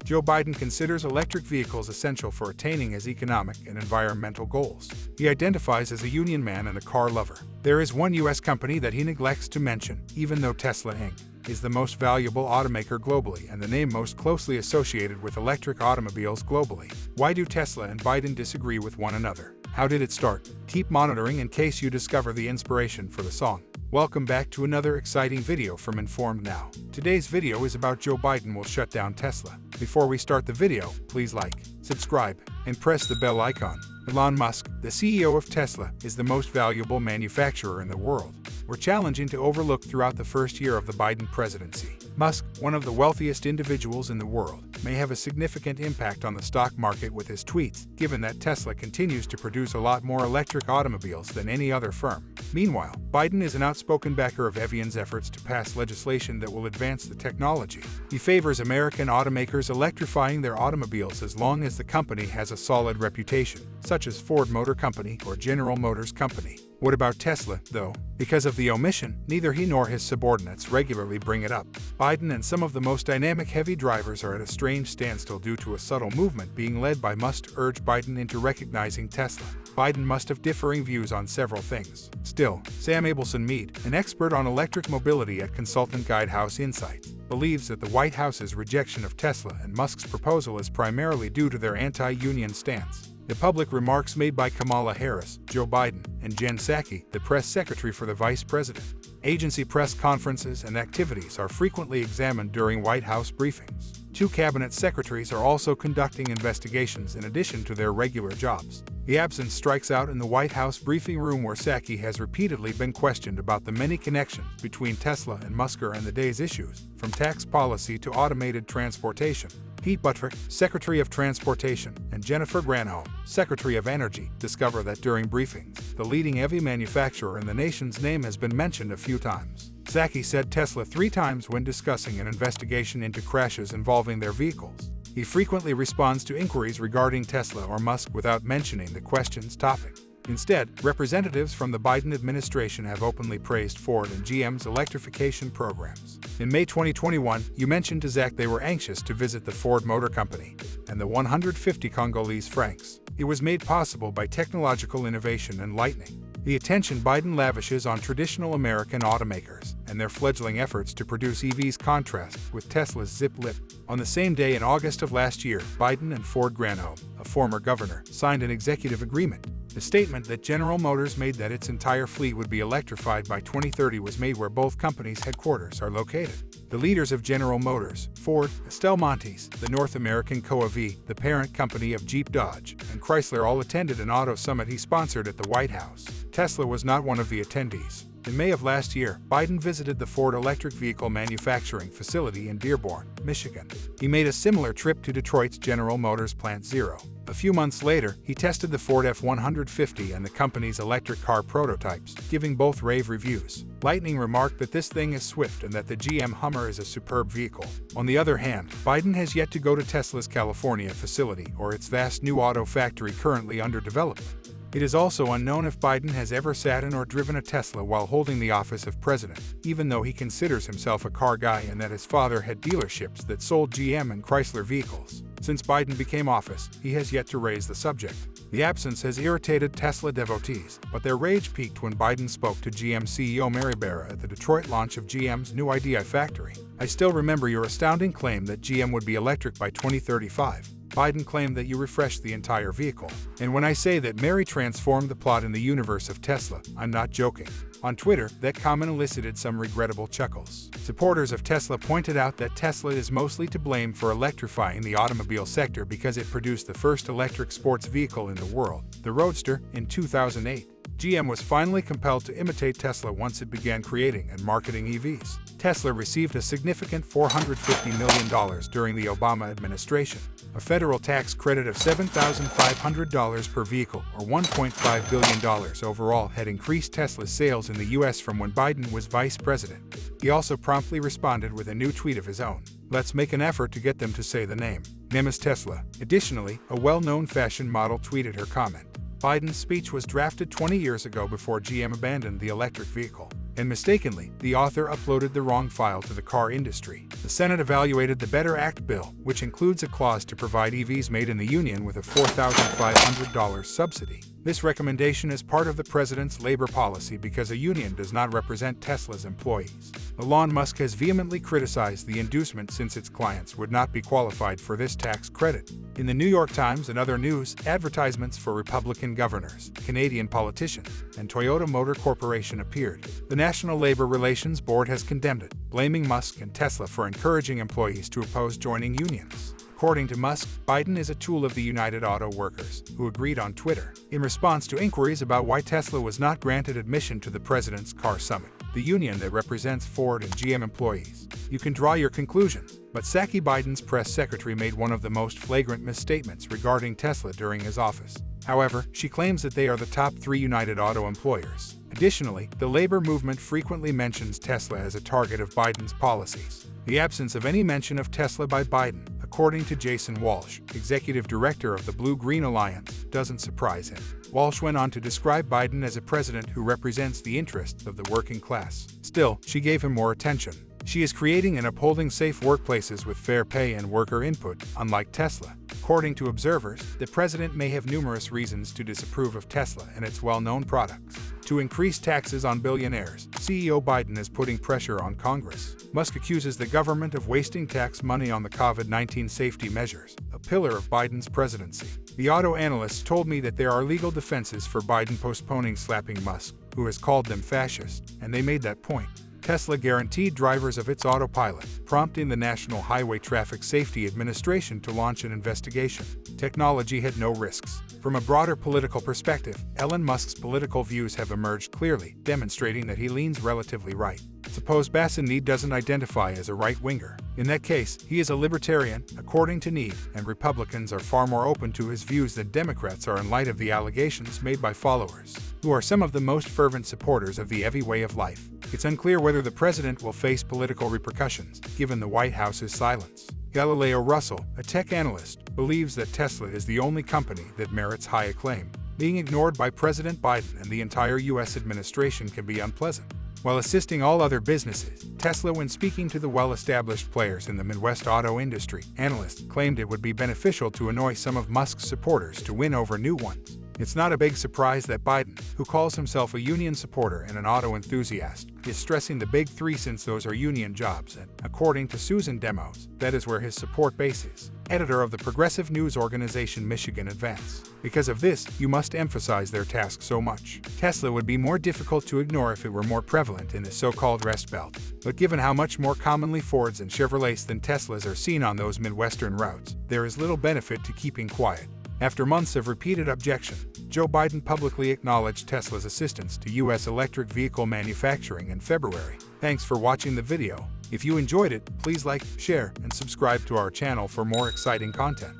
Joe Biden considers electric vehicles essential for attaining his economic and environmental goals. He identifies as a union man and a car lover. There is one U.S. company that he neglects to mention, even though Tesla Inc. is the most valuable automaker globally and the name most closely associated with electric automobiles globally. Why do Tesla and Biden disagree with one another? How did it start? Keep monitoring in case you discover the inspiration for the song. Welcome back to another exciting video from Informed Now. Today's video is about Joe Biden will shut down Tesla. Before we start the video, please like, subscribe, and press the bell icon. Elon Musk, the CEO of Tesla, is the most valuable manufacturer in the world. We're challenging to overlook throughout the first year of the Biden presidency. Musk, one of the wealthiest individuals in the world, may have a significant impact on the stock market with his tweets, given that Tesla continues to produce a lot more electric automobiles than any other firm. Meanwhile, Biden is an outspoken backer of Evian's efforts to pass legislation that will advance the technology. He favors American automakers electrifying their automobiles as long as the company has a solid reputation, such as Ford Motor Company or General Motors Company. What about Tesla, though? Because of the omission, neither he nor his subordinates regularly bring it up. Biden and some of the most dynamic heavy drivers are at a strange standstill due to a subtle movement being led by Musk to urge Biden into recognizing Tesla. Biden must have differing views on several things. Still, Sam Abelson-Mead, an expert on electric mobility at consultant Guidehouse Insights, believes that the White House's rejection of Tesla and Musk's proposal is primarily due to their anti-union stance. The public remarks made by Kamala Harris, Joe Biden, and Jen Psaki, the press secretary for the vice president. Agency press conferences and activities are frequently examined during White House briefings. Two cabinet secretaries are also conducting investigations in addition to their regular jobs. The absence strikes out in the White House briefing room where Psaki has repeatedly been questioned about the many connections between Tesla and Musk and the day's issues, from tax policy to automated transportation. Pete Buttigieg, Secretary of Transportation, and Jennifer Granholm, Secretary of Energy, discover that during briefings, the leading EV manufacturer in the nation's name has been mentioned a few times. Psaki said Tesla 3 times when discussing an investigation into crashes involving their vehicles. He frequently responds to inquiries regarding Tesla or Musk without mentioning the question's topic. Instead, representatives from the Biden administration have openly praised Ford and GM's electrification programs. In May 2021, you mentioned to Zach they were anxious to visit the Ford Motor Company and the 150 Congolese francs. It was made possible by technological innovation and lightning. The attention Biden lavishes on traditional American automakers and their fledgling efforts to produce EVs contrast with Tesla's zip lip. On the same day in August of last year, Biden and Ford Granholm, a former governor, signed an executive agreement. The statement that General Motors made that its entire fleet would be electrified by 2030 was made where both companies' headquarters are located. The leaders of General Motors, Ford, Stellantis, the North American Co-EV, the parent company of Jeep Dodge, and Chrysler all attended an auto summit he sponsored at the White House. Tesla was not one of the attendees. In May of last year, Biden visited the Ford electric vehicle manufacturing facility in Dearborn, Michigan. He made a similar trip to Detroit's General Motors Plant Zero. A few months later, he tested the Ford F-150 and the company's electric car prototypes, giving both rave reviews. Lightning remarked that this thing is swift and that the GM Hummer is a superb vehicle. On the other hand, Biden has yet to go to Tesla's California facility or its vast new auto factory currently under development. It is also unknown if Biden has ever sat in or driven a Tesla while holding the office of president, even though he considers himself a car guy and that his father had dealerships that sold GM and Chrysler vehicles. Since Biden became office, he has yet to raise the subject. The absence has irritated Tesla devotees, but their rage peaked when Biden spoke to GM CEO Mary Barra at the Detroit launch of GM's new Idea factory. "I still remember your astounding claim that GM would be electric by 2035. Biden claimed that you refreshed the entire vehicle. And when I say that Mary transformed the plot in the universe of Tesla, I'm not joking." On Twitter, that comment elicited some regrettable chuckles. Supporters of Tesla pointed out that Tesla is mostly to blame for electrifying the automobile sector because it produced the first electric sports vehicle in the world, the Roadster, in 2008. GM was finally compelled to imitate Tesla once it began creating and marketing EVs. Tesla received a significant $450 million during the Obama administration. A federal tax credit of $7,500 per vehicle, or $1.5 billion overall, had increased Tesla's sales in the U.S. from when Biden was vice president. He also promptly responded with a new tweet of his own. "Let's make an effort to get them to say the name. Name is Tesla." Additionally, a well-known fashion model tweeted her comment. Biden's speech was drafted 20 years ago before GM abandoned the electric vehicle. and mistakenly, the author uploaded the wrong file to the car industry. The Senate evaluated the Better Act bill, which includes a clause to provide EVs made in the union with a $4,500 subsidy. This recommendation is part of the president's labor policy because a union does not represent Tesla's employees. Elon Musk has vehemently criticized the inducement since its clients would not be qualified for this tax credit. In the New York Times and other news, advertisements for Republican governors, Canadian politicians, and Toyota Motor Corporation appeared. The National Labor Relations Board has condemned it, blaming Musk and Tesla for encouraging employees to oppose joining unions. According to Musk, Biden is a tool of the United Auto Workers, who agreed on Twitter. In response to inquiries about why Tesla was not granted admission to the president's car summit, the union that represents Ford and GM employees, you can draw your conclusions. But Saki, Biden's press secretary, made one of the most flagrant misstatements regarding Tesla during his office. However, she claims that they are the top 3 United Auto employers. Additionally, the labor movement frequently mentions Tesla as a target of Biden's policies. The absence of any mention of Tesla by Biden, according to Jason Walsh, executive director of the Blue-Green Alliance, doesn't surprise him. Walsh went on to describe Biden as a president who represents the interests of the working class. Still, she gave him more attention. She is creating and upholding safe workplaces with fair pay and worker input, unlike Tesla. According to observers, the president may have numerous reasons to disapprove of Tesla and its well-known products. To increase taxes on billionaires, CEO Biden is putting pressure on Congress. Musk accuses the government of wasting tax money on the COVID-19 safety measures, a pillar of Biden's presidency. The auto analysts told me that there are legal defenses for Biden postponing slapping Musk, who has called them fascist, and they made that point. Tesla guaranteed drivers of its autopilot, prompting the National Highway Traffic Safety Administration to launch an investigation. Technology had no risks. From a broader political perspective, Elon Musk's political views have emerged clearly, demonstrating that he leans relatively right. Suppose Need doesn't identify as a right-winger. In that case, he is a libertarian, according to Need, and Republicans are far more open to his views than Democrats are in light of the allegations made by followers, who are some of the most fervent supporters of the EV way of life. It's unclear whether the president will face political repercussions, given the White House's silence. Galileo Russell, a tech analyst, believes that Tesla is the only company that merits high acclaim. Being ignored by President Biden and the entire U.S. administration can be unpleasant. While assisting all other businesses, Tesla, when speaking to the well-established players in the Midwest auto industry, analysts claimed it would be beneficial to annoy some of Musk's supporters to win over new ones. It's not a big surprise that Biden, who calls himself a union supporter and an auto enthusiast, is stressing the big 3 since those are union jobs and, according to Susan Demos, that is where his support base is. Editor of the progressive news organization Michigan Advance. Because of this, you must emphasize their task so much. Tesla would be more difficult to ignore if it were more prevalent in the so-called Rust Belt. But given how much more commonly Fords and Chevrolets than Teslas are seen on those Midwestern routes, there is little benefit to keeping quiet. After months of repeated objection, Joe Biden publicly acknowledged Tesla's assistance to U.S. electric vehicle manufacturing in February. Thanks for watching the video. If you enjoyed it, please like, share, and subscribe to our channel for more exciting content.